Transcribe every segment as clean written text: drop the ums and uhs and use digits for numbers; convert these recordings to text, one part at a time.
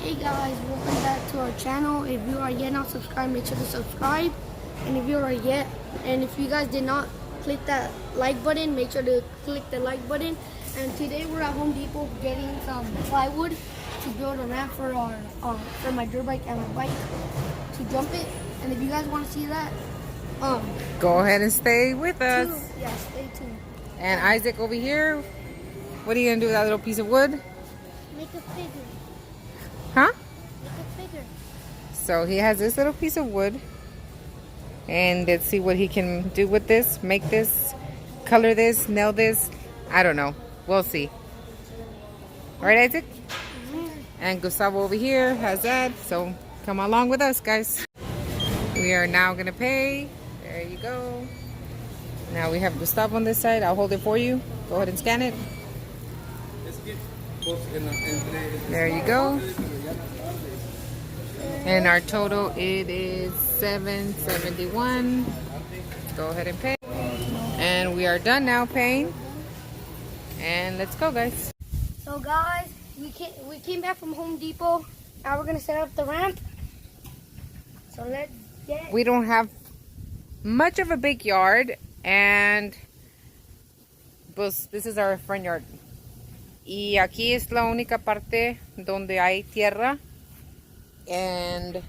Hey guys, welcome back to our channel. If you are yet not subscribed, make sure to subscribe. And if you guys did not click that like button, make sure to click the like button. And today we're at Home Depot getting some plywood to build a ramp for for my dirt bike and my bike to jump it. And if you guys want to see that, go ahead and stay with us. Yeah, stay tuned. And Isaac over here, what are you gonna do with that little piece of wood? Make a figure. Huh? Make a figure. So he has this little piece of wood, and let's see what he can do with this. Make this, color this, nail this. I don't know. We'll see. Right, Isaac? And Gustavo over here has that. So come along with us, guys. We are now gonna pay. There you go. Now we have Gustavo on this side. I'll hold it for you. Go ahead and scan it. There you go. And our total, it is $7.71. Go ahead and pay. And we are done now paying. And let's go, guys. So guys, we came back from Home Depot. Now we're gonna set up the ramp. So let's get. We don't have much of a big yard, and pues this is our front yard. Y aquí es la única parte donde hay tierra. And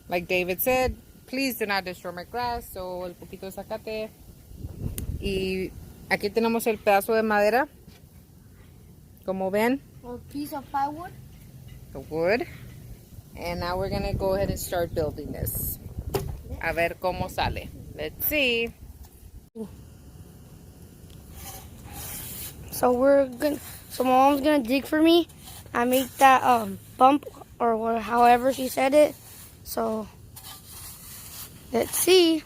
like David said, please do not destroy my grass. So el poquito de zacate. Y aquí tenemos el pedazo de madera. Como ven. A piece of plywood. The wood. And now we're gonna go ahead and start building this. A ver cómo sale. Let's see. So so my mom's gonna dig for me. I make that bump or however she said it. So let's see.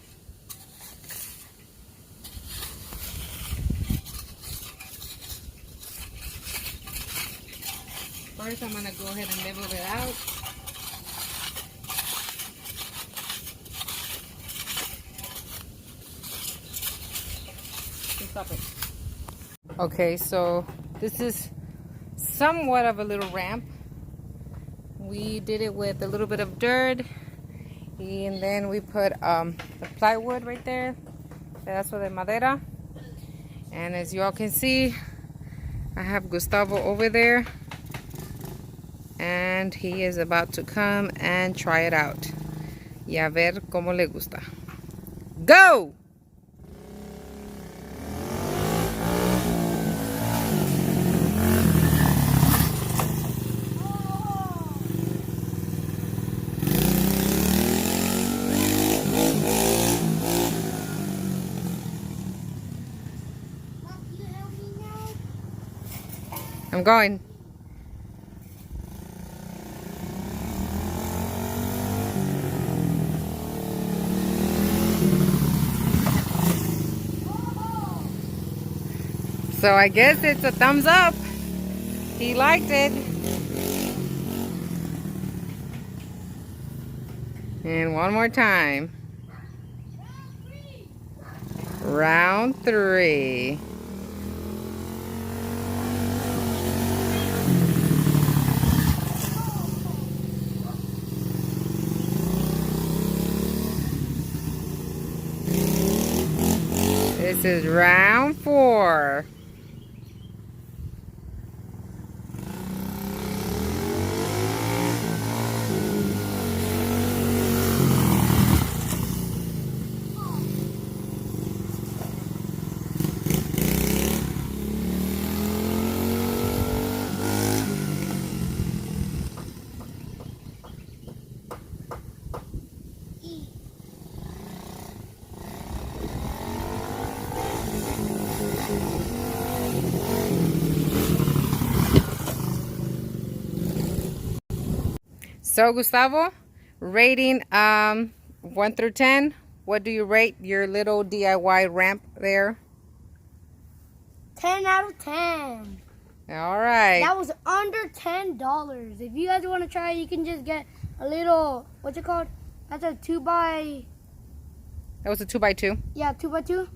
First, I'm gonna go ahead and level it out. Stop it. Okay, so this is somewhat of a little ramp. We did it with a little bit of dirt, and then we put the plywood right there, pedazo de madera. And as you all can see, I have Gustavo over there, and he is about to come and try it out. Y a ver cómo le gusta. Go! I'm going. So I guess it's a thumbs up. He liked it. And one more time. Round 3. This is round 4. So Gustavo, rating 1 through 10, what do you rate your little DIY ramp there? 10 out of 10. All right. That was under $10. If you guys want to try it, you can just get a little, what's it called? That's a 2x. That was a 2x2. Yeah, 2x2.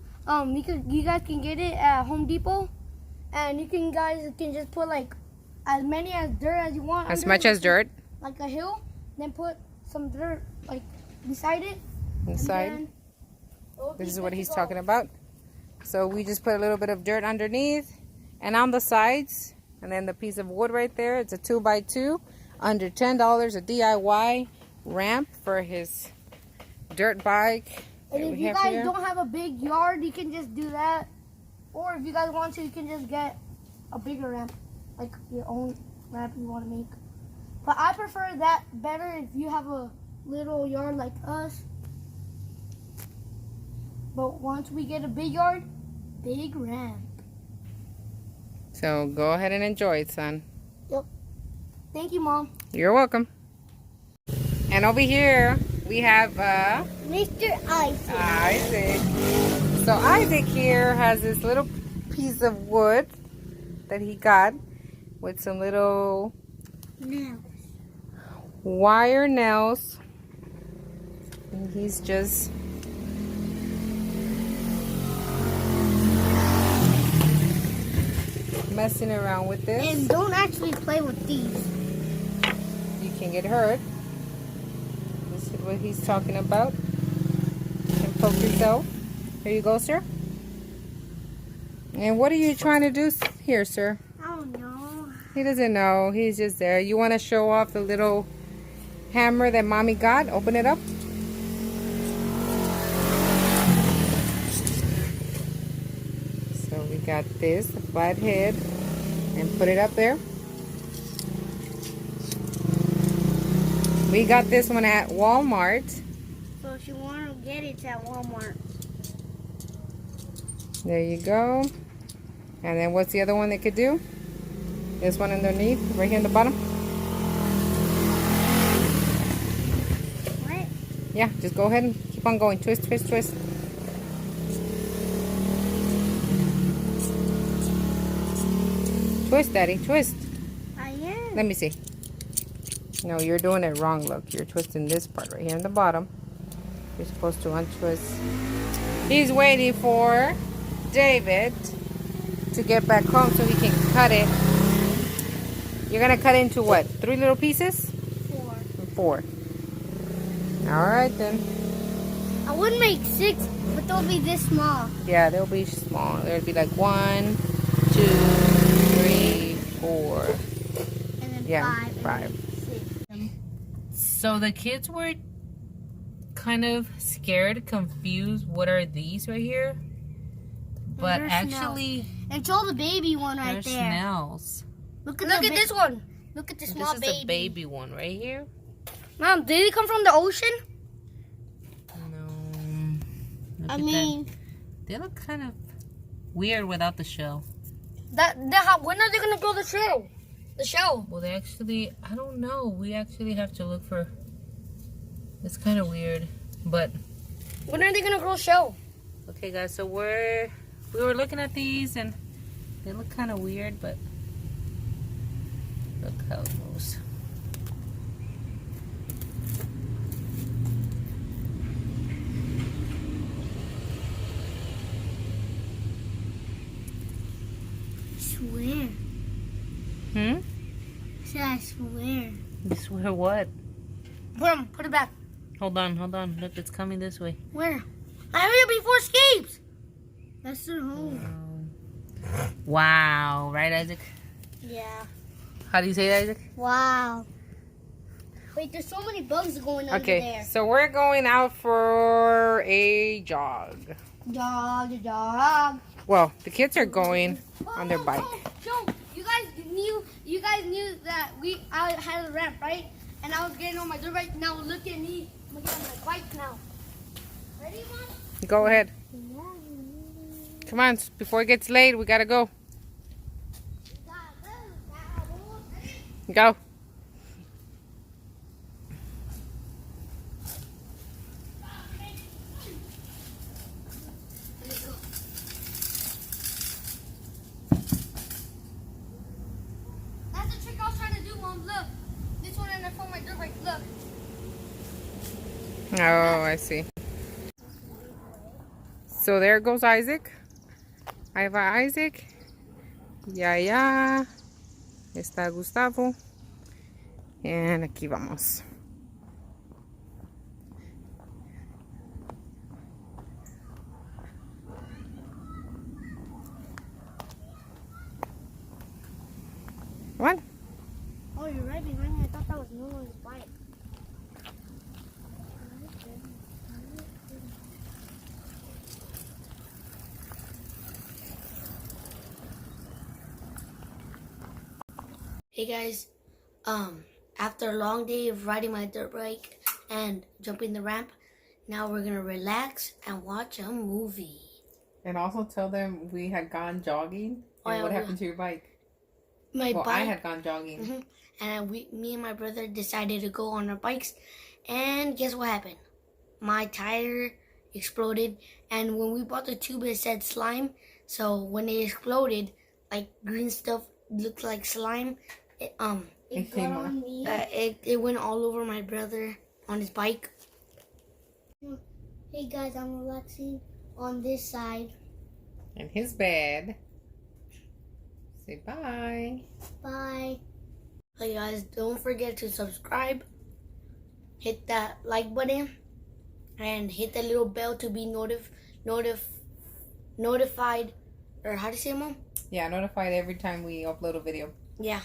You guys can get it at Home Depot, and guys can just put like as many as dirt as you want. As under much it, as dirt like a hill. Then put some dirt like beside it. inside. This is what he's talking about. So we just put a little bit of dirt underneath and on the sides, and then the piece of wood right there. It's a 2x2, under $10, a DIY ramp for his dirt bike. And if you guys don't have a big yard, you can just do that. Or if you guys want to, you can just get a bigger ramp, like your own ramp you want to make. But I prefer that better if you have a little yard like us. But once we get a big yard, big ramp. So go ahead and enjoy it, son. Yep. Thank you, Mom. You're welcome. And over here we have Mr. Isaac. Isaac. So Isaac here has this little piece of wood that he got with some little Nails. wire nails. And he's just messing around with this. And don't actually play with these. You can get hurt. This is what he's talking about. And poke yourself. Here you go, sir. And what are you trying to do here, sir? I don't know. He doesn't know. He's just there. You want to show off the little hammer that mommy got? Open it up. So we got this, the flat head, and put it up there. We got this one at Walmart. So if you want to get it, it's at Walmart. There you go. And then what's the other one they could do? This one underneath, right here in the bottom. What? Yeah, just go ahead and keep on going. Twist, twist, twist. Twist, Daddy, twist. I am. Let me see. No, you're doing it wrong, look. You're twisting this part right here in the bottom. You're supposed to untwist. He's waiting for David to get back home so he can cut it. You're going to cut it into what? 3 little pieces? 4. 4. Alright then. I would make 6, but they'll be this small. Yeah, they'll be small. There'll be like 1, 2, 3, 4. And then Yeah, 5. 5. And 6. So the kids were kind of scared, confused. What are these right here? But They're actually, snails. And show the baby one right they're there. snails. Look at this one. Look at the small This is baby. the baby one right here. Mom, did it come from the ocean? No. Look I at mean, that. They look kind of weird without the shell. when are they gonna grow the shell? The shell. Well, they actually, I don't know. We actually have to look for. It's kind of weird, but. When are they gonna grow shell? Okay, guys. So we were looking at these and they look kind of weird, but look how it goes. Swear. Hmm? I swear. You swear what? Put it back. Hold on, hold on. Look, it's coming this way. Where? I have it before escapes. That's their home. Wow. Right, Isaac? Yeah. How do you say it, Isaac? Wow. Wait, there's so many bugs going under Okay, there. so we're going out for a jog. Dog. Well, the kids are going on their bike. Joe, you guys knew that I had a ramp, right? And I was getting on my dirt bike. Now look at me. I'm getting on my bike now. Ready, Mom? Go ahead. Come on, before it gets late, we gotta go. Go. That's the trick I was trying to do, Mom. Look. This one and I found my dirt bike. Look. Oh, I see. So there goes Isaac. Isaac. Yeah. está Gustavo. And aquí vamos. What? Oh, you're right behind me. I thought that was Noah's bike. Hey guys, after a long day of riding my dirt bike and jumping the ramp, now we're gonna relax and watch a movie. And also tell them we had gone jogging. And what happened to your bike? My Well, bike. I had gone jogging. And me and my brother decided to go on our bikes. And guess what happened? My tire exploded. And when we bought the tube, it said slime. So when it exploded, like green stuff looked like slime. It came on me. It went all over my brother on his bike. Hey guys, I'm relaxing on this side. In his bed. Say bye. Bye. Hey guys, don't forget to subscribe, hit that like button, and hit the little bell to be notified, or how to say, Mom? Yeah, notified every time we upload a video. Yeah.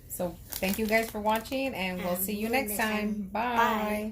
So thank you guys for watching, and we'll see you next time. Bye.